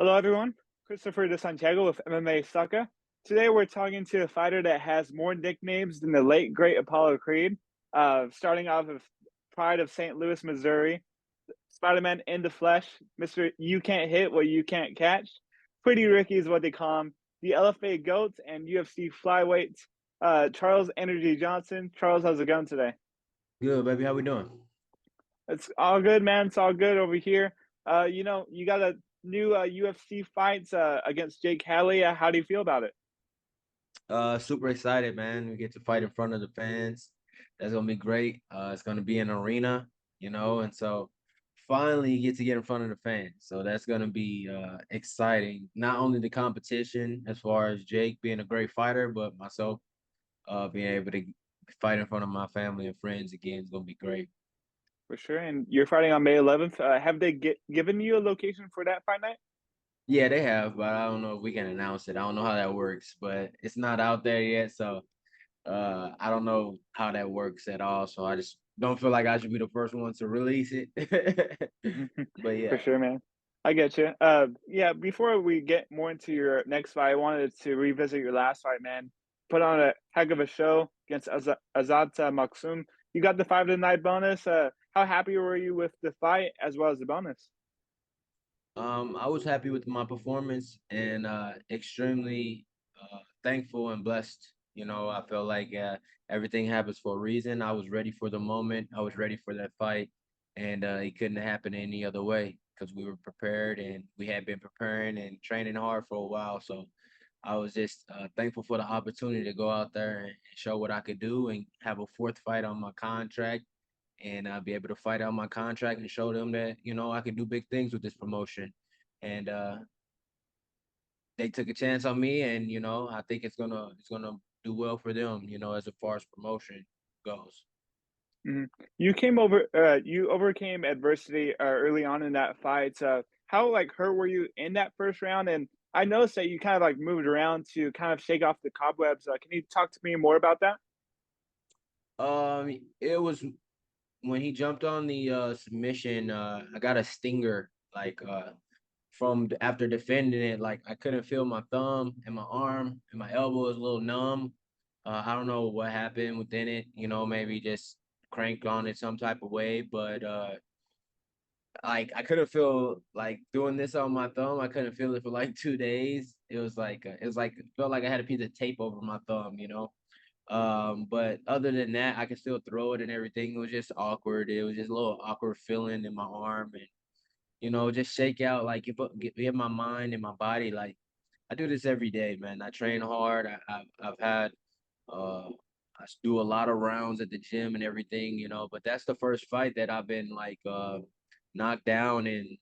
Hello, everyone. Christopher De Santiago with MMA Sucka. Today, we're talking to a fighter that has more nicknames than the late great Apollo Creed. Starting off with Pride of St. Louis, Missouri, Spider-Man in the flesh, Mister You Can't Hit What You Can't Catch. Pretty Ricky is what they call him. The LFA Goats and UFC flyweights. Charles Energy Johnson. Charles, how's it going today? Good, baby. How we doing? It's all good, man. It's all good over here. You got a new UFC fights against Jake Hadley. How do you feel about it? Super excited, man. We get to fight in front of the fans. That's gonna be great. It's gonna be an arena, and so finally you get in front of the fans. So that's gonna be exciting. Not only the competition as far as Jake being a great fighter, but myself being able to fight in front of my family and friends again is gonna be great. For sure. And you're fighting on May 11th. Have they given you a location for that fight night? Yeah, they have, but I don't know if we can announce it. I don't know how that works, but it's not out there yet. So I don't know how that works at all, so I just don't feel like I should be the first one to release it. But For yeah. sure, man. I get you. Yeah. Before we get more into your next fight, I wanted to revisit your last fight, man. Put on a heck of a show against Azat Maksum. You got the 5 to 9 bonus. How happy were you with the fight as well as the bonus? I was happy with my performance and extremely thankful and blessed. I felt like everything happens for a reason. I was ready for the moment. I was ready for that fight, and it couldn't happen any other way because we were prepared and we had been preparing and training hard for a while. So I was just thankful for the opportunity to go out there and show what I could do and have a fourth fight on my contract and be able to fight out my contract and show them that I can do big things with this promotion. And they took a chance on me, and I think it's gonna do well for them. As far as promotion goes. Mhm. You overcame adversity early on in that fight. How like hurt were you in that first round? And I noticed that you kind of like moved around to kind of shake off the cobwebs. Can you talk to me more about that? It was when he jumped on the submission. I got a stinger from after defending it. Like I couldn't feel my thumb and my arm and my elbow was a little numb. I don't know what happened within it. Maybe just cranked on it some type of way, but like I couldn't feel like doing this on my thumb. I couldn't feel it for like 2 days. It felt like I had a piece of tape over my thumb. But other than that, I could still throw it and everything. It was just awkward. It was just a little awkward feeling in my arm and just shake out like get my mind and my body. Like I do this every day, man. I train hard. I've had uh do a lot of rounds at the gym and everything, but that's the first fight that I've been like knocked down in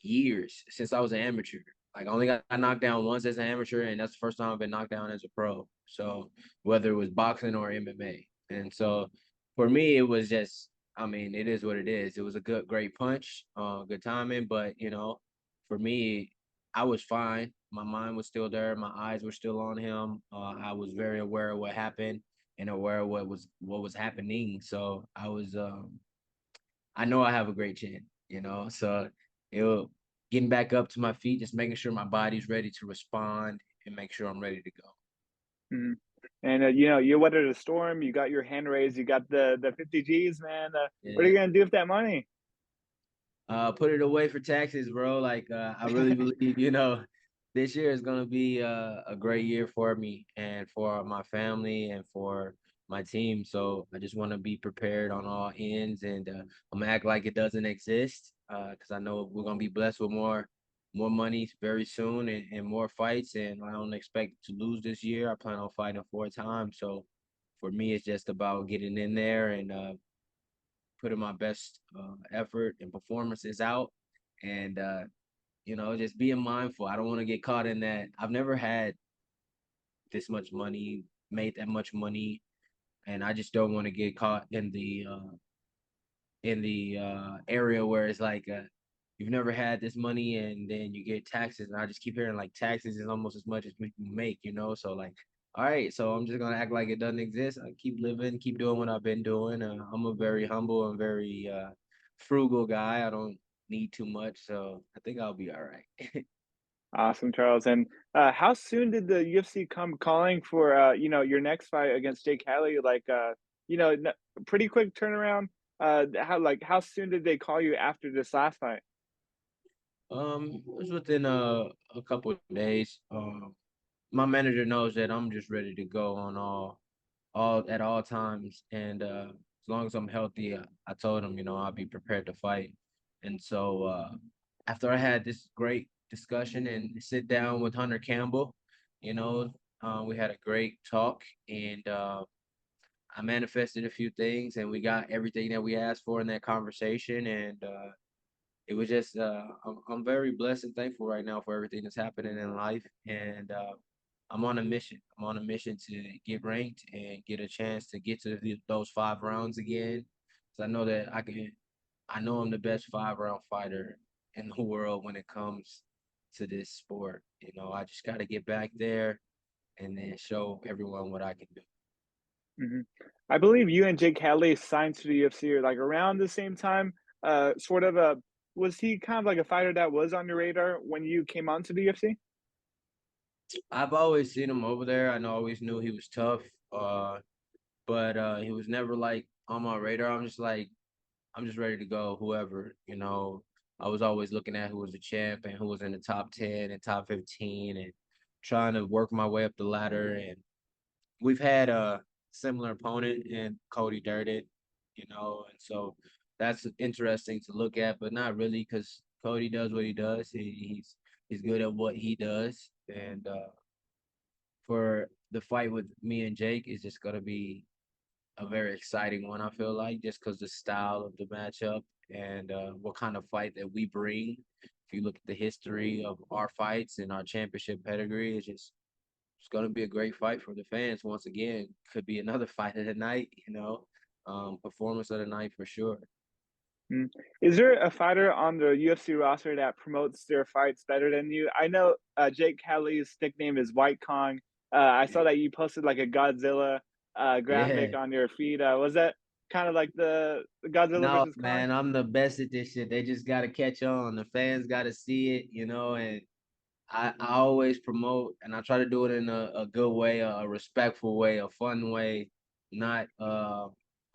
years since I was an amateur. Like I only got knocked down once as an amateur, and that's the first time I've been knocked down as a pro. So whether it was boxing or MMA, and so for me, it was just, I mean, it is what it is. It was a great punch, good timing, but for me, I was fine. My mind was still there. My eyes were still on him. I was very aware of what happened and aware of what was happening. So I know I have a great chin. So it'll getting back up to my feet, just making sure my body's ready to respond and make sure I'm ready to go. Mhm. And you weathered a storm. You got your hand raised. You got the 50 G's, man. What are Yeah. you gonna do with that money? Put it away for taxes, bro. Like I really believe, this year is gonna be a great year for me and for my family and for my team. So I just want to be prepared on all ends, and I'm gonna act like it doesn't exist, because I know we're gonna be blessed with more money very soon and more fights. And I don't expect to lose this year. I plan on fighting 4 times. So for me, it's just about getting in there and putting my best effort and performances out, and just being mindful. I don't want to get caught in that. I've never had this much money, made that much money, and I just don't want to get caught in the area where it's like you've never had this money and then you get taxes, and I just keep hearing like taxes is almost as much as we can make. So like, all right, so I'm just gonna act like it doesn't exist. I keep living, keep doing what I've been doing. I'm a very humble and very frugal guy. I don't need too much, so I think I'll be all right. Awesome, Charles. And how soon did the UFC come calling for your next fight against Jake Hadley? Pretty quick turnaround. How soon did they call you after this last fight? It was within a couple of days. My manager knows that I'm just ready to go on all at all times, and as long as I'm healthy, I told him, I'll be prepared to fight. And so after I had this great discussion and sit down with Hunter Campbell, you know, we had a great talk, and I manifested a few things, and we got everything that we asked for in that conversation, and it was just I'm very blessed and thankful right now for everything that's happening in life, and I'm on a mission. I'm on a mission to get ranked and get a chance to get to those 5 rounds again. So I know that I can. I know I'm the best 5 round fighter in the world when it comes to this sport. I just got to get back there and then show everyone what I can do. Hmm. I believe you and Jake Hadley signed to the UFC like around the same time. Sort of a Was he kind of like a fighter that was on your radar when you came onto the UFC? I've always seen him over there. I know, always knew he was tough. But he was never like on my radar. I'm just ready to go. Whoever. I was always looking at who was the champ and who was in the top 10 and top 15 and trying to work my way up the ladder. And we've had a similar opponent in Cody Durden. And so that's interesting to look at, but not really because Cody does what he does. He's good at what he does, and for the fight with me and Jake is just gonna be a very exciting one. I feel like just because the style of the matchup and what kind of fight that we bring. If you look at the history of our fights and our championship pedigree, it's going to be a great fight for the fans. Once again, could be another fight of the night. Performance of the night for sure. Mm. Is there a fighter on the UFC roster that promotes their fights better than you? I know Jake Hadley's nickname is White Kong. I saw that you posted like a Godzilla graphic Yeah. on your feed. Was that kind of like the Godzilla No, versus Kong? man, I'm the best at this shit. They just got to catch on. The fans got to see it, and I always promote and I try to do it in a good way, a respectful way, a fun way, not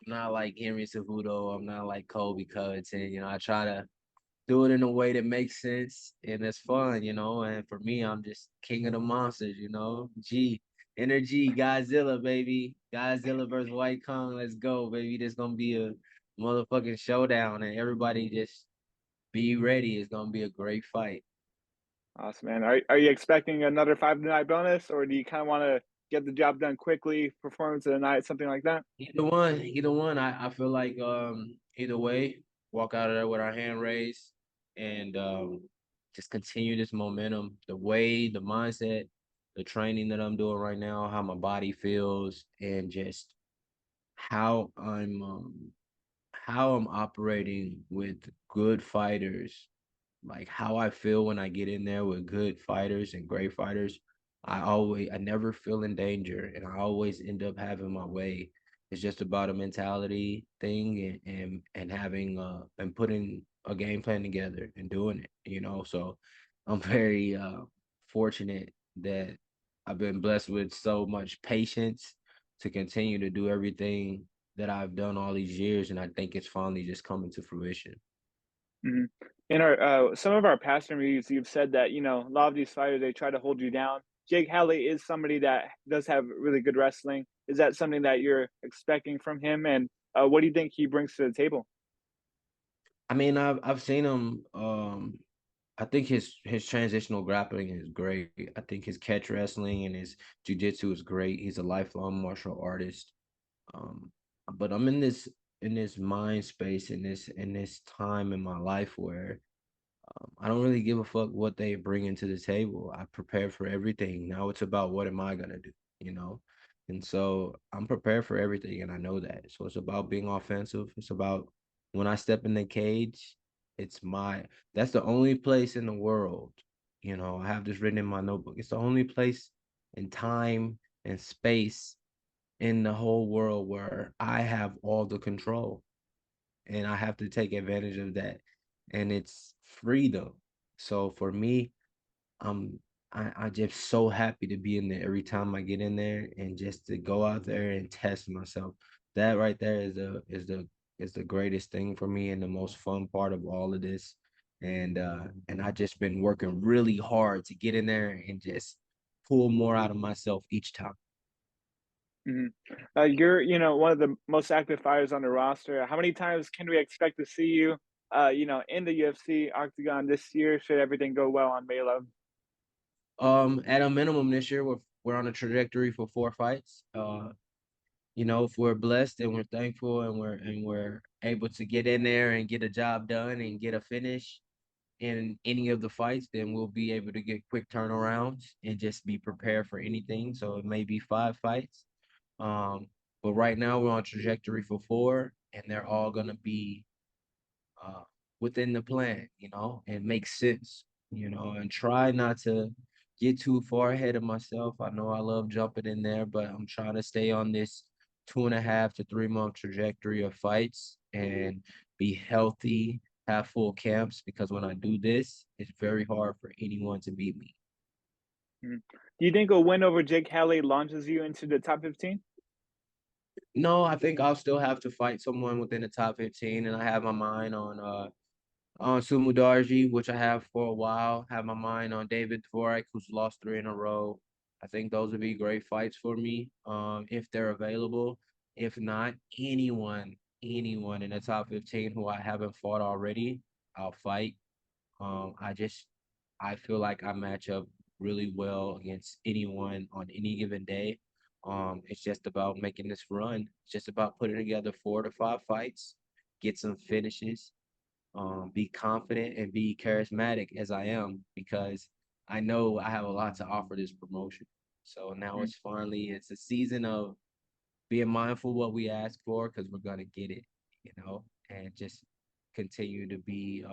not like Henry Cejudo, I'm not like Kobe Covington, I try to do it in a way that makes sense and it's fun. And for me, I'm just king of the monsters. Energy, Godzilla, baby. Godzilla versus White Kong. Let's go, baby. There's gonna be a motherfucking showdown and everybody just be ready. It's gonna be a great fight. Awesome, man. Are you expecting another 5 night bonus, or do you kind of want to get the job done quickly, performance of the night, something like that? Either one. I feel like either way, walk out of there with our hand raised and just continue this momentum. The way, the mindset, the training that I'm doing right now, how my body feels, and just how I'm operating with good fighters, like how I feel when I get in there with good fighters and great fighters. I never feel in danger and I always end up having my way. It's just about a mentality thing and having and putting a game plan together and doing it. So I'm very fortunate that I've been blessed with so much patience to continue to do everything that I've done all these years, and I think it's finally just coming to fruition. Mhm. In our some of our past interviews, you've said that a lot of these fighters they try to hold you down. Jake Hadley is somebody that does have really good wrestling. Is that something that you're expecting from him? And what do you think he brings to the table? I mean, I've seen him. I think his transitional grappling is great. I think his catch wrestling and his jujitsu is great. He's a lifelong martial artist. Um, but I'm in this mind space in this time in my life where I don't really give a fuck what they bring into the table. I prepare for everything. Now it's about what am I gonna do, you know? And so I'm prepared for everything and I know that. So it's about being offensive. It's about when I step in the cage, it's my that's the only place in the world. I have this written in my notebook. It's the only place in time and space in the whole world where I have all the control and I have to take advantage of that. and it's freedom. So for me, I'm I just so happy to be in there every time I get in there and just to go out there and test myself. That right there is the greatest thing for me and the most fun part of all of this. And I just been working really hard to get in there and just pull more out of myself each time. Mhm. You're, one of the most active fighters on the roster. How many times can we expect to see you, in the UFC octagon this year? Should everything go well on May 11th? At a minimum this year we're on a trajectory for 4 fights. If we're blessed and we're thankful and we're able to get in there and get a job done and get a finish in any of the fights, then we'll be able to get quick turnarounds and just be prepared for anything. So it may be 5 fights. Um, but right now we're on trajectory for 4, and they're all gonna be uh, within the plan, and make sense, and try not to get too far ahead of myself. I know I love jumping in there, but I'm trying to stay on this 2.5 to 3 month trajectory of fights and be healthy, have full camps, because when I do this, it's very hard for anyone to beat me. Mhm. Do you think a win over Jake Hadley launches you into the top 15? No, I think I'll still have to fight someone within the top 15, and I have my mind on Sumu Darji, which I have for a while. Have my mind on David Dvorak, who's lost 3 in a row. I think those would be great fights for me, if they're available. If not, anyone in the top 15 who I haven't fought already, I'll fight. I feel like I match up really well against anyone on any given day. It's just about making this run. It's just about putting together 4 to 5 fights, get some finishes, be confident and be charismatic as I am, because I know I have a lot to offer this promotion. So now it's a season of being mindful what we ask for, because we're gonna get it, and just continue to be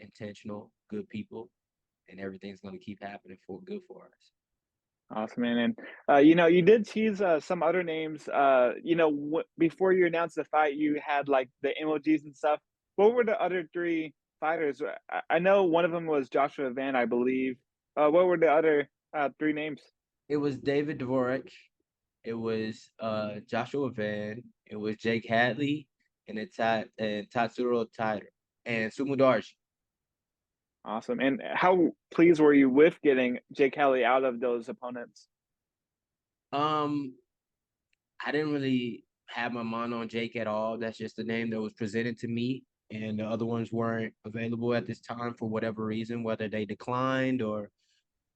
intentional, good people, and everything's gonna keep happening for good for us. Awesome, man. And you did tease some other names. Before you announced the fight, you had like the emojis and stuff. What were the other three fighters? I know one of them was Joshua Van, I believe. What were the other three names? It was David Dvorak, it was Joshua Van, it was Jake Hadley, and Tatsuro Taira and Sumudarshi. Awesome. And how pleased were you with getting Jake Kelly out of those opponents? Um, I didn't really have my mind on Jake at all. That's just the name that was presented to me, and the other ones weren't available at this time for whatever reason, whether they declined or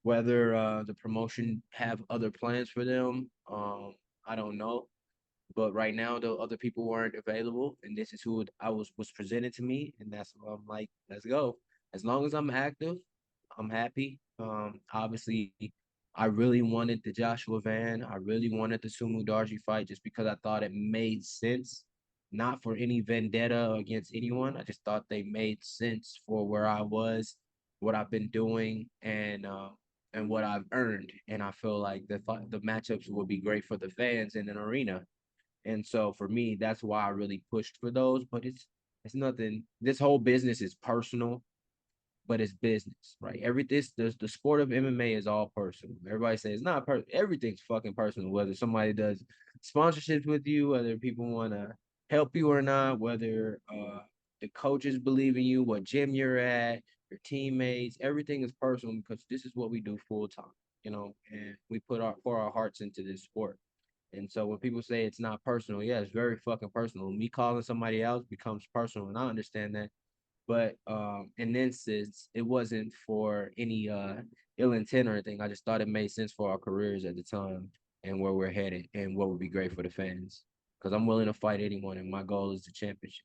whether the promotion have other plans for them. I don't know. But right now, the other people weren't available, and this is who I was presented to me, and that's what I'm like, let's go. As long as I'm active, I'm happy. Obviously, I really wanted the Joshua Van. I really wanted the Sumu Darji fight just because I thought it made sense, not for any vendetta against anyone. I just thought they made sense for where I was, what I've been doing, and what I've earned. And I feel like the matchups will be great for the fans in an arena. And so for me, that's why I really pushed for those. But it's nothing. This whole business is personal, but it's business, right? The sport of MMA is all personal. Everybody says it's not everything's fucking personal. Whether somebody does sponsorships with you, whether people want to help you or not, whether the coaches believe in you, what gym you're at, your teammates, everything is personal, because this is what we do full time, and we pour our hearts into this sport. And so when people say it's not personal, yeah, it's very fucking personal. Me calling somebody else becomes personal, and I understand that. But in this instance, it wasn't for any ill intent or anything. I just thought it made sense for our careers at the time and where we're headed and what would be great for the fans. Because I'm willing to fight anyone, and my goal is the championship.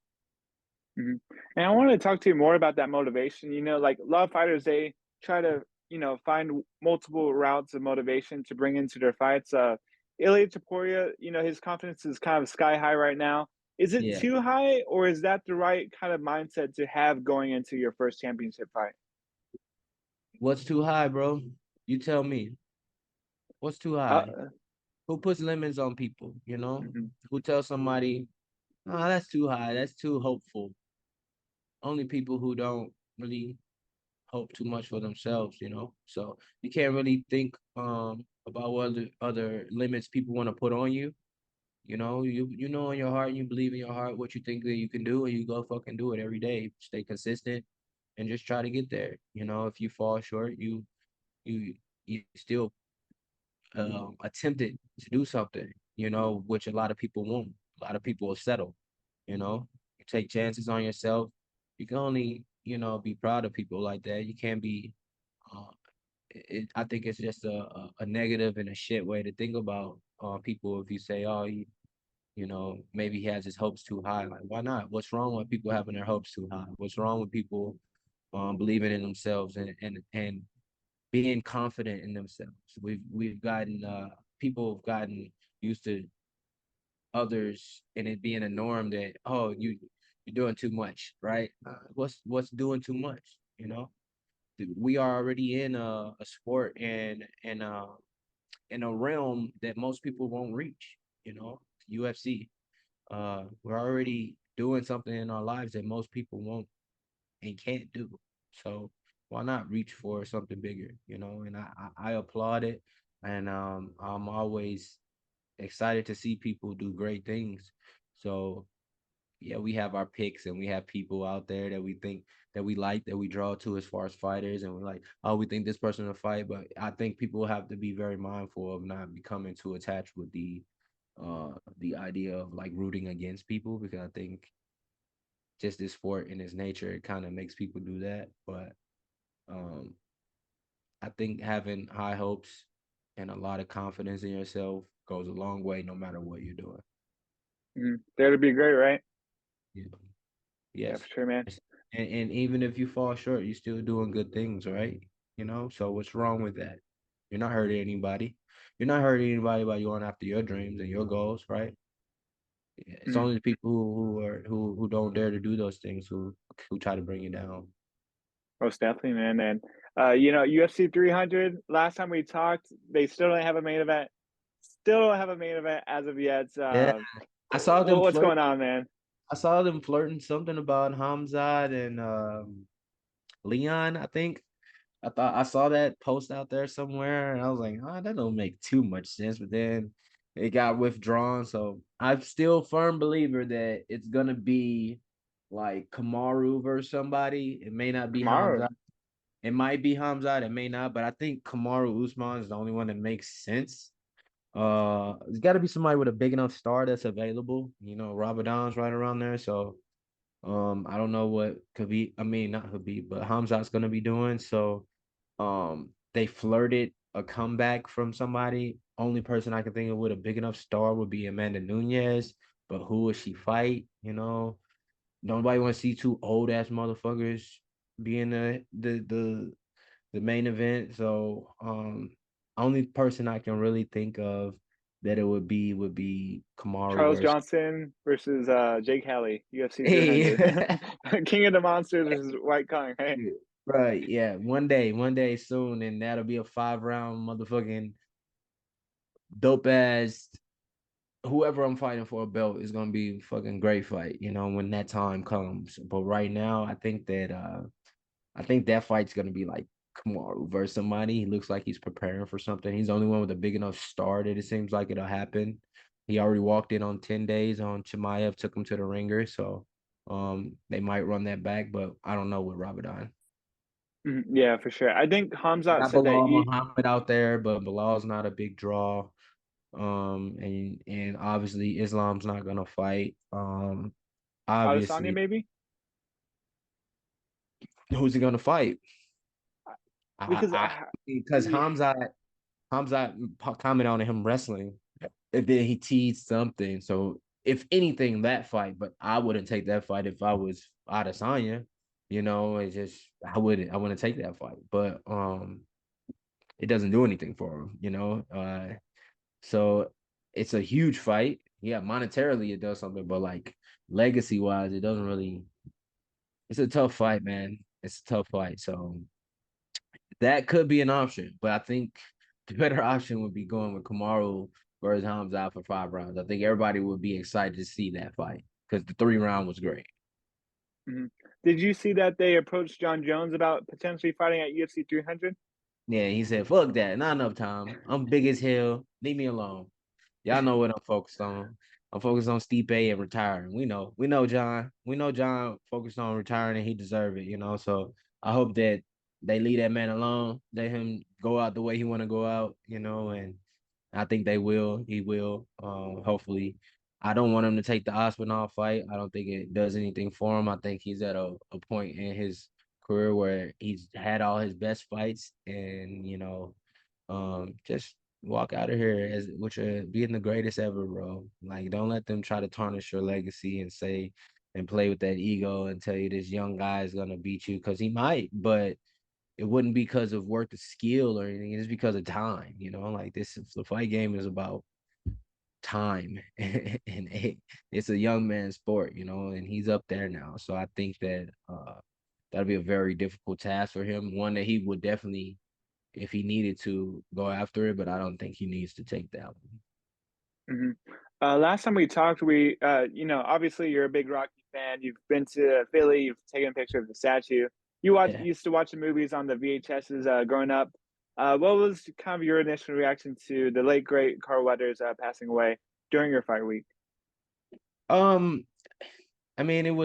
Mhm. And I wanted to talk to you more about that motivation. Like a lot of fighters, they try to, find multiple routes of motivation to bring into their fights. Ilia Topuria, his confidence is kind of sky high right now. Is it Yeah. too high, or is that the right kind of mindset to have going into your first championship fight? What's too high, bro? You tell me. What's too high? Uh, Who puts limits on people? mhm. Who tells somebody, oh, that's too high, that's too hopeful? only people who don't really hope too much for themselves, you know. So you can't really think about what other limits people want to put on you. You know, you know in your heart, you believe in your heart what you think that you can do, and you go fucking do it every day. Stay consistent and just try to get there. You know, if you fall short, you you still attempted to do something. You know, which a lot of people won't. A lot of people will settle. You know, you take chances on yourself. You can only be proud of people like that. You can't be. Uh, I think it's just a negative and a shit way to think about people if you say, oh, maybe he has his hopes too high. Like, why not? What's wrong with people having their hopes too high? What's wrong with people believing in themselves and being confident in themselves? We've gotten people have gotten used to others and it being a norm that, oh, you're doing too much, right? What's doing too much? You know, we are already in a sport and in a realm that most people won't reach. You know, UFC. We're already doing something in our lives that most people won't and can't do. So why not reach for something bigger? You know, and I applaud it, and I'm always excited to see people do great things. So yeah, we have our picks and we have people out there that we think that we like, that we draw to as far as fighters, and we're like, oh, we think this person will fight. But I think people have to be very mindful of not becoming too attached with the idea of like rooting against people, because I think just this sport in its nature, it kind of makes people do that. But um I think having high hopes and a lot of confidence in yourself goes a long way no matter what you're doing. There to be great, right? Yeah. Yeah, Yes. for sure, man. And even if you fall short, you're still doing good things, right? You know, so what's wrong with that? You're not hurting anybody. You're not hurting anybody by going after your dreams and your goals, right? Yeah, it's Mhm. only the people who don't dare to do those things who try to bring you down. Most definitely, man. And UFC 300. Last time we talked, they still don't have a main event. Still don't have a main event as of yet. Yeah, I saw them What's flirt. going on, man? I saw them flirting something about Hamzat and Leon, I think. I thought I saw that post out there somewhere, and I was like, oh, that don't make too much sense. But then it got withdrawn. So I'm still a firm believer that it's gonna be like Kamaru versus somebody. It may not be Tomorrow. Hamzat. It might be Hamzat. It may not. But I think Kamaru Usman is the only one that makes sense. It's got to be somebody with a big enough star that's available. You know, Ramadan's right around there, so I don't know what Khabib, I mean not Khabib, but Hamzat's gonna be doing. So they flirted a comeback from somebody. Only person I can think of with a big enough star would be Amanda Nunez, but who would she fight? You know, nobody want to see two old ass motherfuckers be in the main event. So only person I can really think of that it would be Kamaru Charles versus. Johnson versus Jake Hadley, UFC Hey. 300. King of the Monsters versus White Kong, right? Yeah. Right, yeah. One day soon, and that'll be a 5 round motherfucking dope ass. Whoever I'm fighting for a belt is gonna be a fucking great fight, when that time comes. But right now, I think that fight's gonna be like Kamaru versus somebody. He looks like he's preparing for something. He's the only one with a big enough star that it seems like it'll happen. He already walked in on 10 days on Chimaev, took him to the ringer, so they might run that back, but I don't know with Ramadan. Yeah, for sure. I think Hamzat Got said that Bilal he. Muhammad out there, but Bilal's not a big draw. And obviously Islam's not gonna fight. Adesanya, Obviously, maybe? who's he gonna fight? Because I because yeah, Hamza commented on him wrestling, and then he teased something. So if anything, that fight, but I wouldn't take that fight if I was Adesanya. It's just I wouldn't take that fight. But it doesn't do anything for him. So it's a huge fight. Yeah, monetarily it does something, but like legacy wise, it doesn't really. It's a tough fight, man. It's a tough fight. So that could be an option, but I think the better option would be going with Kamaru versus Hamza for 5 rounds. I think everybody would be excited to see that fight because the 3 round was great. mhm. Did you see that they approached John Jones about potentially fighting at UFC 300? Yeah, he said, "Fuck that, not enough time. I'm big as hell. Leave me alone." Y'all know what I'm focused on. I'm focused on Stipe and retiring. We know John focused on retiring and he deserved it, So I hope that they leave that man alone, let him go out the way he want to go out, and I think they will. He will. Hopefully. I don't want him to take the Aspinall fight. I don't think it does anything for him. I think he's at a point in his career where he's had all his best fights and, just walk out of here as with your being the greatest ever, bro. Like, don't let them try to tarnish your legacy and say and play with that ego and tell you this young guy is gonna beat you because he might, but it wouldn't be because of worth of skill or anything. It's because of time, Like the fight game is about time and it's a young man's sport, and he's up there now. So I think that that'll be a very difficult task for him. One that he would definitely if he needed to go after it, but I don't think he needs to take that one. Hmm. Last time we talked, obviously you're a big Rocky fan. You've been to Philly. You've taken a picture of the statue. Yeah. Used to watch the movies on the VHSs growing up. What was kind of your initial reaction to the late great Carl Weathers passing away during your fight week? Um, I mean, it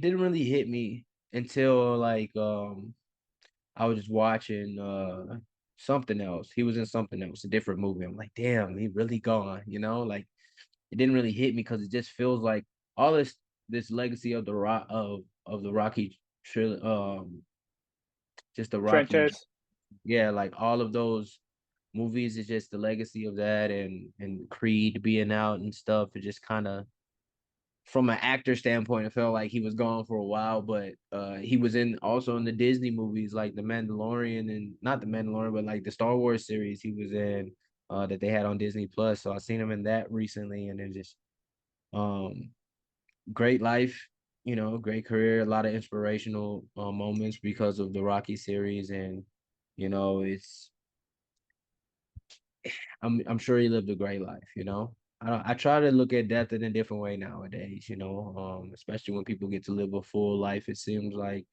didn't really hit me until like I was just watching something else. He was in something else, a different movie. I'm like, damn, he really gone, Like it didn't really hit me because it just feels like all this legacy of the rock of the Rocky trilogy, just the Rocky, Franchise. yeah, like all of those movies is just the legacy of that and Creed being out and stuff. It just kind of from an actor standpoint, it felt like he was gone for a while, but he was also in the Disney movies like The Mandalorian and not The Mandalorian, but like the Star Wars series he was in that they had on Disney Plus. So I seen him in that recently, and it just um great life, great career, a lot of inspirational moments because of the Rocky series, and it's I'm sure he lived a great life, I try to look at death in a different way nowadays, especially when people get to live a full life, it seems like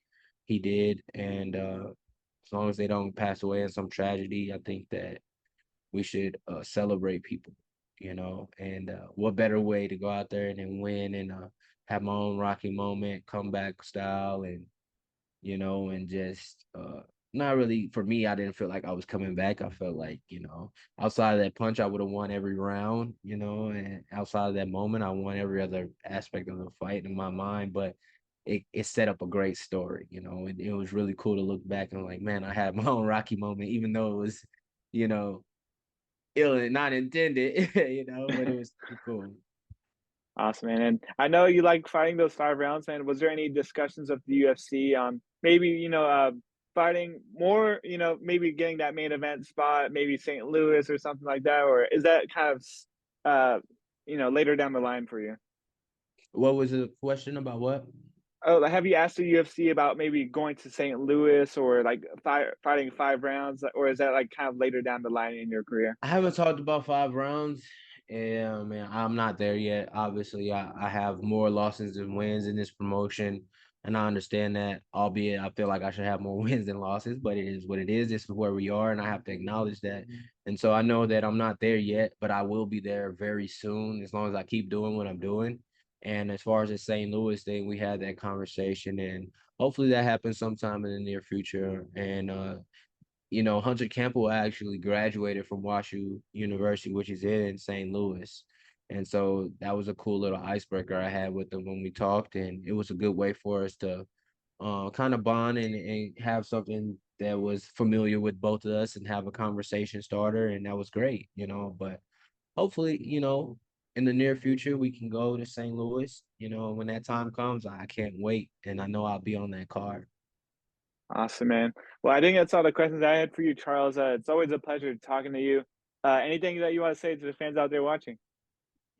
he did. And as long as they don't pass away in some tragedy, I think that we should celebrate people, and what better way to go out there and then win and have my own Rocky moment, comeback style, and and just not really for me, I didn't feel like I was coming back. I felt like, outside of that punch, I would have won every round, and outside of that moment, I won every other aspect of the fight in my mind. But it set up a great story, it was really cool to look back and like, man, I had my own Rocky moment, even though it was, you know, ill and not intended, but it was cool. Awesome, man. And I know you like fighting those 5 rounds, man. Was there any discussions of the UFC on maybe, fighting more, maybe getting that main event spot, maybe St. Louis or something like that? Or is that kind of, later down the line for you? What was the question about what? Oh, have you asked the UFC about maybe going to St. Louis or like fighting 5 rounds, or is that like kind of later down the line in your career? I haven't talked about 5 rounds. Yeah, man, I'm not there yet. Obviously, I have more losses than wins in this promotion, and I understand that. Albeit, I feel like I should have more wins than losses, but it is what it is. This is where we are, and I have to acknowledge that. And so I know that I'm not there yet, but I will be there very soon as long as I keep doing what I'm doing. And as far as the St. Louis thing, we had that conversation, and hopefully that happens sometime in the near future. And Hunter Campbell actually graduated from WashU University, which is in St. Louis. And so that was a cool little icebreaker I had with him when we talked. And it was a good way for us to kind of bond and have something that was familiar with both of us and have a conversation starter. And that was great, But hopefully, in the near future, we can go to St. Louis. When that time comes, I can't wait. And I know I'll be on that card. Awesome, man. Well, I think that's all the questions I had for you, Charles. It's always a pleasure talking to you. Anything that you want to say to the fans out there watching?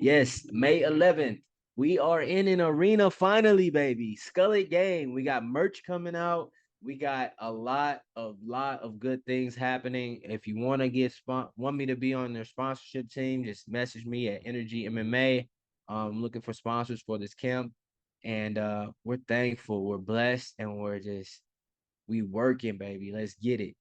Yes, May 11th. We are in an arena finally, baby. Skullet Game. We got merch coming out. We got a lot of good things happening. If you want to want me to be on their sponsorship team, just message me at Energy MMA. I'm looking for sponsors for this camp. And we're thankful, we're blessed, and we working, baby. Let's get it.